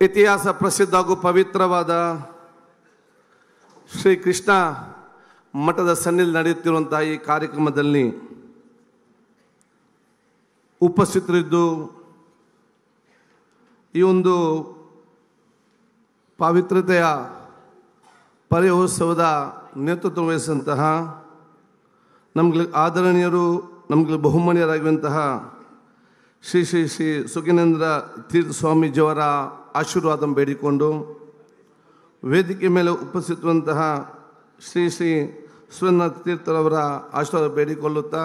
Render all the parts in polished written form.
ಇತಿಹಾಸ ಪ್ರಸಿದ್ಧ ಹಾಗೂ ಪವಿತ್ರವಾದ ಶ್ರೀ ಕೃಷ್ಣ ಮಠದ ಸನ್ನಿಧಿಯಲ್ಲಿ ನಡೆಯುತ್ತಿರುವಂತಹ ಈ ಕಾರ್ಯಕ್ರಮದಲ್ಲಿ ಉಪಸ್ಥಿತರಿದ್ದು ಈ ಒಂದು ಪವಿತ್ರತೆಯ ಪರಿಯೋತ್ಸವದ ನೇತೃತ್ವ ವಹಿಸಿದಂತಹ ನಮಗೆ ಆದರಣೀಯರು, ನಮಗೆ ಬಹುಮಾನ್ಯರಾಗಿರುವಂತಹ ಶ್ರೀ ಶ್ರೀ ಶ್ರೀ ಸುಖೇಂದ್ರ ತೀರ್ಥ ಸ್ವಾಮೀಜಿಯವರ ಆಶೀರ್ವಾದ ಬೇಡಿಕೊಂಡು, ವೇದಿಕೆ ಮೇಲೆ ಉಪಸ್ಥಿತರುವಂತಹ ಶ್ರೀ ಶ್ರೀ ಸುರೇಂದ್ರನಾಥ್ ತೀರ್ಥರವರ ಆಶೀರ್ವಾದ ಬೇಡಿಕೊಳ್ಳುತ್ತಾ,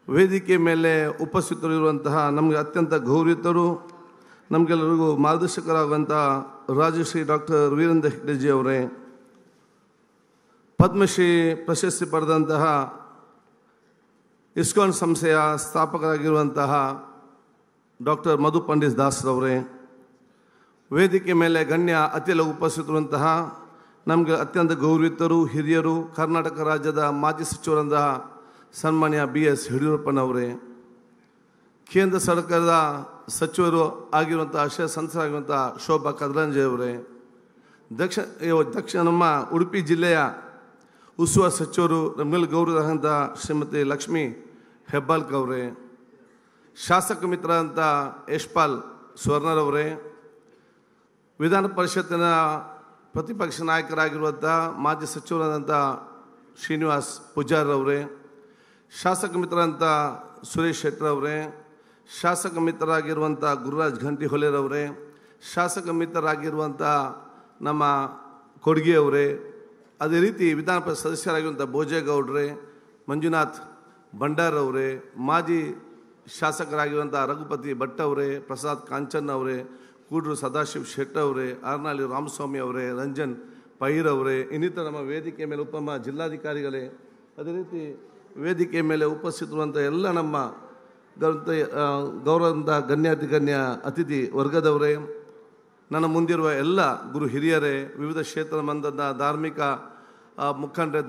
ವೇದಿಕೆ ಮೇಲೆ ಉಪಸ್ಥಿತರಿರುವಂತಹ ನಮಗೆ ಅತ್ಯಂತ ಗೌರವಿತರು, ನಮಗೆಲ್ಲರಿಗೂ ಮಾರ್ಗದರ್ಶಕರಾಗುವಂತಹ ರಾಜಶ್ರೀ ಡಾಕ್ಟರ್ ವೀರೇಂದ್ರ ಹೆಗ್ಡೆಜಿ ಅವರೇ, ಪದ್ಮಶ್ರೀ ಪ್ರಶಸ್ತಿ ಪಡೆದಂತಹ ಇಸ್ಕಾನ್ ಸಂಸ್ಥೆಯ ಸ್ಥಾಪಕರಾಗಿರುವಂತಹ ಡಾಕ್ಟರ್ ಮಧು ಪಂಡಿತ್ ದಾಸ್ರವರೇ, ವೇದಿಕೆ ಮೇಲೆ ಗಣ್ಯ ಅತಿಥಿಗಳು ಉಪಸ್ಥಿತರುವಂತಹ ನಮಗೆ ಅತ್ಯಂತ ಗೌರವಿತರು, ಹಿರಿಯರು, ಕರ್ನಾಟಕ ರಾಜ್ಯದ ಮಾಜಿ ಸಚಿವರಾದ ಸನ್ಮಾನ್ಯ BS ಯಡಿಯೂರಪ್ಪನವರೇ, ಕೇಂದ್ರ ಸರ್ಕಾರದ ಸಚಿವರು ಆಗಿರುವಂಥ ಸಂಸದರಾಗಿರುವಂಥ ಶೋಭಾ ಕರಂದ್ಲಾಜೆ ಅವರೇ, ದಕ್ಷಿಣ ನಮ್ಮ ಉಡುಪಿ ಜಿಲ್ಲೆಯ ಉಸ್ತುವಾರಿ ಸಚಿವರು ನಮ್ಮೆಲ್ಲ ಗೌರವದಂಥ ಶ್ರೀಮತಿ ಲಕ್ಷ್ಮೀ ಹೆಬ್ಬಾಳ್ಕರ್ ಅವರೇ, ಶಾಸಕ ಮಿತ್ರರಂಥ ಯಶ್ಪಾಲ್ ಸ್ವರ್ಣರವರೇ, ವಿಧಾನ ಪರಿಷತ್ತಿನ ಪ್ರತಿಪಕ್ಷ ನಾಯಕರಾಗಿರುವಂಥ ಮಾಜಿ ಸಚಿವರಾದಂಥ ಶ್ರೀನಿವಾಸ್ ಪೂಜಾರವರೇ, ಶಾಸಕ ಮಿತ್ರರಂಥ ಸುರೇಶ್ ಶೆಟ್ಟರವರೇ, ಶಾಸಕ ಮಿತ್ರರಾಗಿರುವಂಥ ಗುರುರಾಜ್ ಘಂಟಿಹೊಳೆರವರೇ, ಶಾಸಕ ಮಿತ್ರರಾಗಿರುವಂಥ ನಮ್ಮ ಕೊಡ್ಗಿಯವರೇ, ಅದೇ ರೀತಿ ವಿಧಾನ ಪರಿಷತ್ ಸದಸ್ಯರಾಗಿರುವಂಥ ಭೋಜೇಗೌಡ್ರೆ, ಮಂಜುನಾಥ್ ಭಂಡಾರವರೇ, ಮಾಜಿ ಶಾಸಕರಾಗಿರುವಂಥ ರಘುಪತಿ ಭಟ್ ಅವರೇ, ಪ್ರಸಾದ್ ಕಾಂಚನ್ ಅವರೇ, ಕೂಡ್ರು ಸದಾಶಿವ್ ಶೆಟ್ಟಿ ಅವರೇ, ಆರ್ನಾಳಿ ರಾಮಸ್ವಾಮಿ ಅವರೇ, ರಂಜನ್ ಪೈರ್ ಅವರೇ, ಇನ್ನಿತರ ನಮ್ಮ ವೇದಿಕೆ ಮೇಲೆ ಜಿಲ್ಲಾಧಿಕಾರಿಗಳೇ, ಅದೇ ರೀತಿ ವೇದಿಕೆ ಮೇಲೆ ಉಪಸ್ಥಿತರುವಂಥ ಎಲ್ಲ ನಮ್ಮ ಗೌರವಂತ ಗಣ್ಯ ಅತಿಥಿ ವರ್ಗದವರೇ, ನನ್ನ ಮುಂದಿರುವ ಎಲ್ಲ ಗುರು ಹಿರಿಯರೇ, ವಿವಿಧ ಕ್ಷೇತ್ರ ಮಂದದ ಧಾರ್ಮಿಕ ಮುಖಂಡರೇ,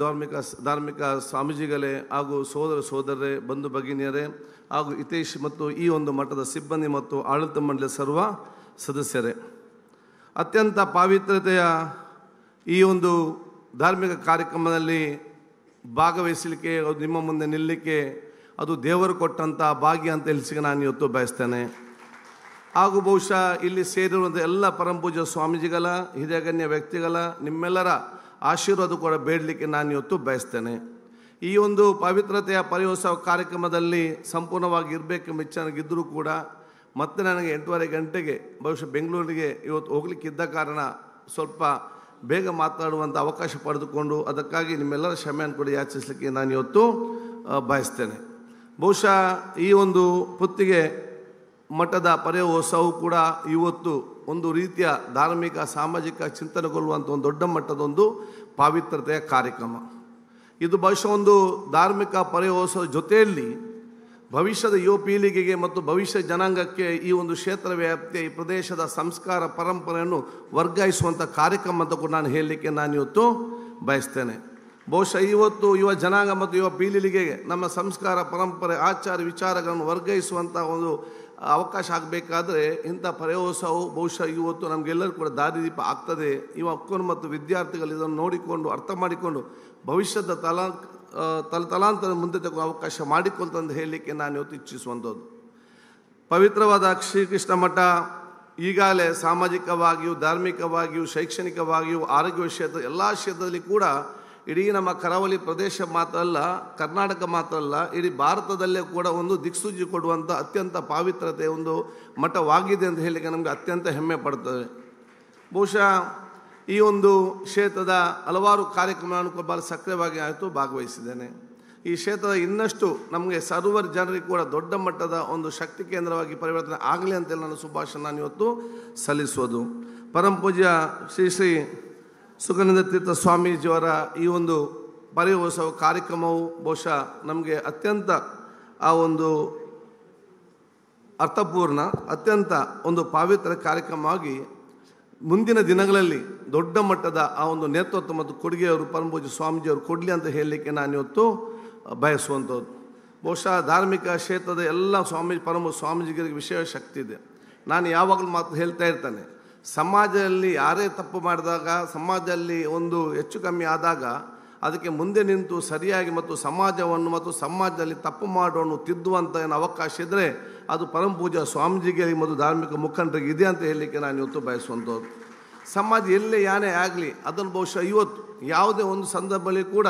ಧಾರ್ಮಿಕ ಸ್ವಾಮೀಜಿಗಳೇ, ಹಾಗೂ ಸೋದರರೇ, ಬಂಧು ಭಗಿನಿಯರೇ, ಹಾಗೂ ಹಿತೈಷಿ ಮತ್ತು ಈ ಒಂದು ಮಠದ ಸಿಬ್ಬಂದಿ ಮತ್ತು ಆಡಳಿತ ಮಂಡಳಿಯ ಸರ್ವ ಸದಸ್ಯರೇ, ಅತ್ಯಂತ ಪಾವಿತ್ರತೆಯ ಈ ಒಂದು ಧಾರ್ಮಿಕ ಕಾರ್ಯಕ್ರಮದಲ್ಲಿ ಭಾಗವಹಿಸಲಿಕ್ಕೆ, ನಿಮ್ಮ ಮುಂದೆ ನಿಲ್ಲಲಿಕ್ಕೆ ಅದು ದೇವರು ಕೊಟ್ಟಂಥ ಭಾಗ್ಯ ಅಂತ ಹೇಳಿಸಿಗೆ ನಾನು ಇವತ್ತು ಬಯಸ್ತೇನೆ. ಹಾಗೂ ಬಹುಶಃ ಇಲ್ಲಿ ಸೇರಿರುವಂಥ ಎಲ್ಲ ಪರಮಪೂಜ್ಯ ಸ್ವಾಮೀಜಿಗಳ, ಹಿರಿಯಗಣ್ಯ ವ್ಯಕ್ತಿಗಳ, ನಿಮ್ಮೆಲ್ಲರ ಆಶೀರ್ವಾದ ಕೂಡ ಬೇಡಲಿಕ್ಕೆ ನಾನು ಇವತ್ತು ಬಯಸ್ತೇನೆ. ಈ ಒಂದು ಪವಿತ್ರತೆಯ ಪರಿಯೋತ್ಸವ ಕಾರ್ಯಕ್ರಮದಲ್ಲಿ ಸಂಪೂರ್ಣವಾಗಿ ಇರಬೇಕೆಂಬ ಇಚ್ಛೆ ನನಗಿದ್ದರೂ ಕೂಡ ಮತ್ತೆ ನನಗೆ 8:30 ಗಂಟೆಗೆ ಬಹುಶಃ ಬೆಂಗಳೂರಿಗೆ ಇವತ್ತು ಹೋಗ್ಲಿಕ್ಕಿದ್ದ ಕಾರಣ ಸ್ವಲ್ಪ ಬೇಗ ಮಾತನಾಡುವಂಥ ಅವಕಾಶ ಪಡೆದುಕೊಂಡು ಅದಕ್ಕಾಗಿ ನಿಮ್ಮೆಲ್ಲರ ಕ್ಷಮೆಯನ್ನು ಕೂಡ ಯಾಚಿಸಲಿಕ್ಕೆ ನಾನು ಇವತ್ತು ಬಯಸ್ತೇನೆ. ಬಹುಶಃ ಈ ಒಂದು ಪುತ್ತಿಗೆ ಮಠದ ಪರಿಯೋತ್ಸವವು ಕೂಡ ಇವತ್ತು ಒಂದು ರೀತಿಯ ಧಾರ್ಮಿಕ ಸಾಮಾಜಿಕ ಚಿಂತನೆಗೊಳ್ಳುವಂಥ ಒಂದು ದೊಡ್ಡ ಮಟ್ಟದೊಂದು ಪಾವಿತ್ರತೆಯ ಕಾರ್ಯಕ್ರಮ. ಇದು ಬಹುಶಃ ಒಂದು ಧಾರ್ಮಿಕ ಪರಿಯೋತ್ಸವದ ಜೊತೆಯಲ್ಲಿ ಭವಿಷ್ಯದ ಯುವ ಪೀಳಿಗೆಗೆ ಮತ್ತು ಭವಿಷ್ಯ ಜನಾಂಗಕ್ಕೆ ಈ ಒಂದು ಕ್ಷೇತ್ರ ವ್ಯಾಪ್ತಿಯ ಈ ಪ್ರದೇಶದ ಸಂಸ್ಕಾರ ಪರಂಪರೆಯನ್ನು ವರ್ಗಾಯಿಸುವಂಥ ಕಾರ್ಯಕ್ರಮ ಅಂತ ಕೂಡ ನಾನು ಹೇಳಲಿಕ್ಕೆ ನಾನು ಇವತ್ತು ಬಯಸ್ತೇನೆ. ಬಹುಶಃ ಇವತ್ತು ಯುವ ಜನಾಂಗ ಮತ್ತು ಯುವ ಪೀಳಿಗೆಗೆ ನಮ್ಮ ಸಂಸ್ಕಾರ ಪರಂಪರೆ ಆಚಾರ ವಿಚಾರಗಳನ್ನು ವರ್ಗಾಯಿಸುವಂಥ ಒಂದು ಅವಕಾಶ ಆಗಬೇಕಾದ್ರೆ ಇಂಥ ಪರಿಯೋತ್ಸವವು ಬಹುಶಃ ಇವತ್ತು ನಮಗೆಲ್ಲರೂ ಕೂಡ ದಾರಿದೀಪ ಆಗ್ತದೆ. ಯುವಕರು ಮತ್ತು ವಿದ್ಯಾರ್ಥಿಗಳು ಇದನ್ನು ನೋಡಿಕೊಂಡು ಅರ್ಥ ಮಾಡಿಕೊಂಡು ಭವಿಷ್ಯದ ತಲಾಂತರ ಮುಂದೆ ತಗೋ ಅವಕಾಶ ಮಾಡಿಕೊಳ್ತಂದು ಹೇಳಲಿಕ್ಕೆ ನಾನು ಇವತ್ತು ಇಚ್ಛಿಸುವಂಥದ್ದು. ಪವಿತ್ರವಾದ ಶ್ರೀಕೃಷ್ಣ ಮಠ ಈಗಾಗಲೇ ಸಾಮಾಜಿಕವಾಗಿಯೂ, ಧಾರ್ಮಿಕವಾಗಿಯೂ, ಶೈಕ್ಷಣಿಕವಾಗಿಯೂ, ಆರೋಗ್ಯ ಕ್ಷೇತ್ರ ಎಲ್ಲ ಕ್ಷೇತ್ರದಲ್ಲಿ ಕೂಡ ಇಡೀ ನಮ್ಮ ಕರಾವಳಿ ಪ್ರದೇಶ ಮಾತ್ರ ಅಲ್ಲ, ಕರ್ನಾಟಕ ಮಾತ್ರ ಅಲ್ಲ, ಇಡೀ ಭಾರತದಲ್ಲೇ ಕೂಡ ಒಂದು ದಿಕ್ಸೂಚಿ ಕೊಡುವಂಥ ಅತ್ಯಂತ ಪಾವಿತ್ರತೆ ಒಂದು ಮಠವಾಗಿದೆ ಅಂತ ಹೇಳಲಿಕ್ಕೆ ನಮಗೆ ಅತ್ಯಂತ ಹೆಮ್ಮೆ ಪಡ್ತದೆ. ಬಹುಶಃ ಈ ಒಂದು ಕ್ಷೇತ್ರದ ಹಲವಾರು ಕಾರ್ಯಕ್ರಮಗಳನ್ನು ಭಾಳ ಸಕ್ರಿಯವಾಗಿ ಭಾಗವಹಿಸಿದ್ದೇನೆ. ಈ ಕ್ಷೇತ್ರದ ಇನ್ನಷ್ಟು ನಮಗೆ ಸರ್ವರ್ ಜನರಿಗೆ ಕೂಡ ದೊಡ್ಡ ಮಟ್ಟದ ಒಂದು ಶಕ್ತಿ ಕೇಂದ್ರವಾಗಿ ಪರಿವರ್ತನೆ ಆಗಲಿ ಅಂತೇಳಿ ನಾನು ಶುಭಾಶಯ ನಾನು ಇವತ್ತು ಸಲ್ಲಿಸೋದು. ಪರಮಪೂಜ್ಯ ಶ್ರೀ ಶ್ರೀ ಸುಖೇಂದ್ರ ತೀರ್ಥ ಸ್ವಾಮೀಜಿಯವರ ಈ ಒಂದು ಪರಿಯೋತ್ಸವ ಕಾರ್ಯಕ್ರಮವು ಬಹುಶಃ ನಮಗೆ ಅತ್ಯಂತ ಆ ಒಂದು ಅರ್ಥಪೂರ್ಣ, ಅತ್ಯಂತ ಒಂದು ಪಾವಿತ್ರ ಕಾರ್ಯಕ್ರಮವಾಗಿ ಮುಂದಿನ ದಿನಗಳಲ್ಲಿ ದೊಡ್ಡ ಮಟ್ಟದ ಆ ಒಂದು ನೇತೃತ್ವ ಮತ್ತು ಕೊಡುಗೆಯವರು ಪರಮಪೂಜ್ಯ ಸ್ವಾಮೀಜಿಯವರು ಕೊಡಲಿ ಅಂತ ಹೇಳಲಿಕ್ಕೆ ನಾನು ಇವತ್ತು ಬಯಸುವಂಥದ್ದು. ಬಹುಶಃ ಧಾರ್ಮಿಕ ಕ್ಷೇತ್ರದ ಎಲ್ಲ ಪರಮ ಸ್ವಾಮೀಜಿಗಳಿಗೆ ವಿಶೇಷ ಶಕ್ತಿ ಇದೆ. ನಾನು ಯಾವಾಗಲೂ ಮಾತು ಹೇಳ್ತಾ ಇರ್ತಾನೆ, ಸಮಾಜದಲ್ಲಿ ಯಾರೇ ತಪ್ಪು ಮಾಡಿದಾಗ, ಸಮಾಜದಲ್ಲಿ ಒಂದು ಹೆಚ್ಚು ಕಮ್ಮಿ ಆದಾಗ ಅದಕ್ಕೆ ಮುಂದೆ ನಿಂತು ಸರಿಯಾಗಿ ಮತ್ತು ಸಮಾಜವನ್ನು ಮತ್ತು ಸಮಾಜದಲ್ಲಿ ತಪ್ಪು ಮಾಡೋನು ತಿದ್ದುವಂಥ ಏನು ಅವಕಾಶ ಇದ್ದರೆ ಅದು ಪರಮ ಪೂಜ್ಯ ಸ್ವಾಮೀಜಿಗೆ ಮತ್ತು ಧಾರ್ಮಿಕ ಮುಖಂಡರಿಗೆ ಇದೆ ಅಂತ ಹೇಳಲಿಕ್ಕೆ ನಾನು ಇವತ್ತು ಬಯಸುವಂಥದ್ದು. ಸಮಾಜ ಎಲ್ಲೇ ಯಾನೇ ಆಗಲಿ ಅದನ್ನು ಬಹುಶಃ ಇವತ್ತು ಯಾವುದೇ ಒಂದು ಸಂದರ್ಭದಲ್ಲಿ ಕೂಡ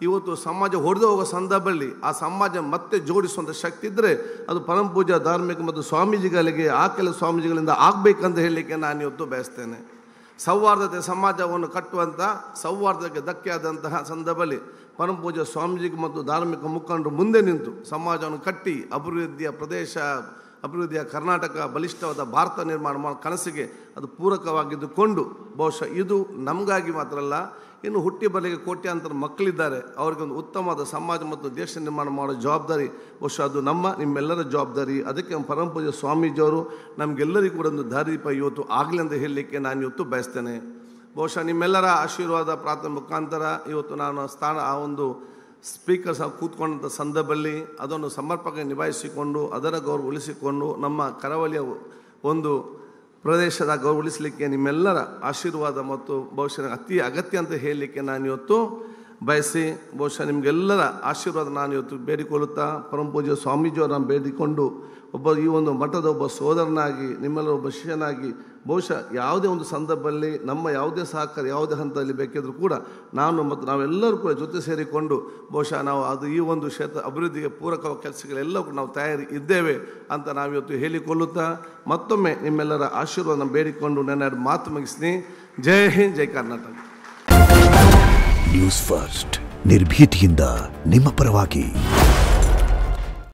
ಇವತ್ತು ಸಮಾಜ ಹೊಡೆದು ಹೋಗೋ ಸಂದರ್ಭದಲ್ಲಿ ಆ ಸಮಾಜ ಮತ್ತೆ ಜೋಡಿಸುವಂಥ ಶಕ್ತಿ ಇದ್ದರೆ ಅದು ಪರಮ ಪೂಜ್ಯ ಧಾರ್ಮಿಕ ಮತ್ತು ಸ್ವಾಮೀಜಿಗಳಿಗೆ ಆ ಕೆಲವು ಸ್ವಾಮೀಜಿಗಳಿಂದ ಆಗಬೇಕಂತ ಹೇಳಲಿಕ್ಕೆ ನಾನು ಇವತ್ತು ಬಯಸ್ತೇನೆ. ಸೌಹಾರ್ದತೆ ಸಮಾಜವನ್ನು ಕಟ್ಟುವಂಥ, ಸೌಹಾರ್ದಕ್ಕೆ ಧಕ್ಕೆ ಆದಂತಹ ಸಂದರ್ಭದಲ್ಲಿ ಪರಮ ಪೂಜ್ಯ ಸ್ವಾಮೀಜಿಗೆ ಮತ್ತು ಧಾರ್ಮಿಕ ಮುಖಂಡರು ಮುಂದೆ ನಿಂತು ಸಮಾಜವನ್ನು ಕಟ್ಟಿ ಅಭಿವೃದ್ಧಿಯ ಪ್ರದೇಶ, ಅಭಿವೃದ್ಧಿಯ ಕರ್ನಾಟಕ, ಬಲಿಷ್ಠವಾದ ಭಾರತ ನಿರ್ಮಾಣ ಮಾಡೋ ಕನಸಿಗೆ ಅದು ಪೂರಕವಾಗಿದ್ದುಕೊಂಡು ಬಹುಶಃ ಇದು ನಮಗಾಗಿ ಮಾತ್ರ ಅಲ್ಲ, ಇನ್ನು ಹುಟ್ಟಿ ಬರಲಿಕ್ಕೆ ಕೋಟ್ಯಾಂತರ ಮಕ್ಕಳಿದ್ದಾರೆ, ಅವರಿಗೊಂದು ಉತ್ತಮವಾದ ಸಮಾಜ ಮತ್ತು ದೇಶ ನಿರ್ಮಾಣ ಮಾಡೋ ಜವಾಬ್ದಾರಿ ಬಹುಶಃ ಅದು ನಿಮ್ಮೆಲ್ಲರ ಜವಾಬ್ದಾರಿ. ಅದಕ್ಕೆ ಪರಮ ಪೂಜ್ಯ ಸ್ವಾಮೀಜಿಯವರು ನಮಗೆಲ್ಲರಿಗೂ ಕೂಡ ಒಂದು ದಾರಿದೀಪ ಇವತ್ತು ಆಗಲಿ ಅಂತ ಹೇಳಲಿಕ್ಕೆ ನಾನು ಇವತ್ತು ಬಯಸ್ತೇನೆ. ಬಹುಶಃ ನಿಮ್ಮೆಲ್ಲರ ಆಶೀರ್ವಾದ ಪ್ರಾರ್ಥನೆ ಮುಖಾಂತರ ಇವತ್ತು ನಾನು ಆ ಒಂದು ಸ್ಪೀಕರ್ ಸಹ ಕೂತ್ಕೊಂಡಂಥ ಸಂದರ್ಭದಲ್ಲಿ ಅದನ್ನು ಸಮರ್ಪಕ ನಿಭಾಯಿಸಿಕೊಂಡು ಅದರ ಗೌರವ ಉಳಿಸಿಕೊಂಡು ನಮ್ಮ ಕರಾವಳಿಯ ಒಂದು ಪ್ರದೇಶದ ಗೌರವ ಉಳಿಸಲಿಕ್ಕೆ ನಿಮ್ಮೆಲ್ಲರ ಆಶೀರ್ವಾದ ಮತ್ತು ಬಹುಶಃ ಅತಿ ಅಗತ್ಯ ಅಂತ ಹೇಳಲಿಕ್ಕೆ ನಾನು ಇವತ್ತು ಬಯಸಿ ಬಹುಶಃ ನಿಮಗೆಲ್ಲರ ಆಶೀರ್ವಾದ ನಾನು ಇವತ್ತು ಬೇಡಿಕೊಳ್ಳುತ್ತಾ ಪರಮ ಪೂಜ್ಯ ಸ್ವಾಮೀಜಿಯವರನ್ನು ಬೇಡಿಕೊಂಡು ಈ ಒಂದು ಮಠದ ಒಬ್ಬ ಸೋದರನಾಗಿ ನಿಮ್ಮೆಲ್ಲರ ಒಬ್ಬ ಶಿಷ್ಯನಾಗಿ ಬಹುಶಃ ಯಾವುದೇ ಒಂದು ಸಂದರ್ಭದಲ್ಲಿ ನಮ್ಮ ಯಾವುದೇ ಸಹಕಾರ ಯಾವುದೇ ಹಂತದಲ್ಲಿ ಬೇಕಿದ್ರೂ ಕೂಡ ನಾನು ಮತ್ತು ನಾವೆಲ್ಲರೂ ಕೂಡ ಜೊತೆ ಸೇರಿಕೊಂಡು ಬಹುಶಃ ನಾವು ಅದು ಈ ಒಂದು ಕ್ಷೇತ್ರ ಅಭಿವೃದ್ಧಿಗೆ ಪೂರಕವಾದ ಕೆಲಸಗಳೆಲ್ಲವೂ ನಾವು ತಯಾರಿ ಇದ್ದೇವೆ ಅಂತ ನಾವಿವತ್ತು ಹೇಳಿಕೊಳ್ಳುತ್ತಾ ಮತ್ತೊಮ್ಮೆ ನಿಮ್ಮೆಲ್ಲರ ಆಶೀರ್ವಾದ ಬೇಡಿಕೊಂಡು ನನ್ನ ಮಾತು ಮುಗಿಸ್ತೀನಿ. ಜೈ ಹಿಂದ್, ಜೈ ಕರ್ನಾಟಕ. ನ್ಯೂಸ್ ಫಸ್ಟ್ ನಿರ್ಭೀತಿಯಿಂದ ನಿಮ್ಮ ಪರವಾಗಿ.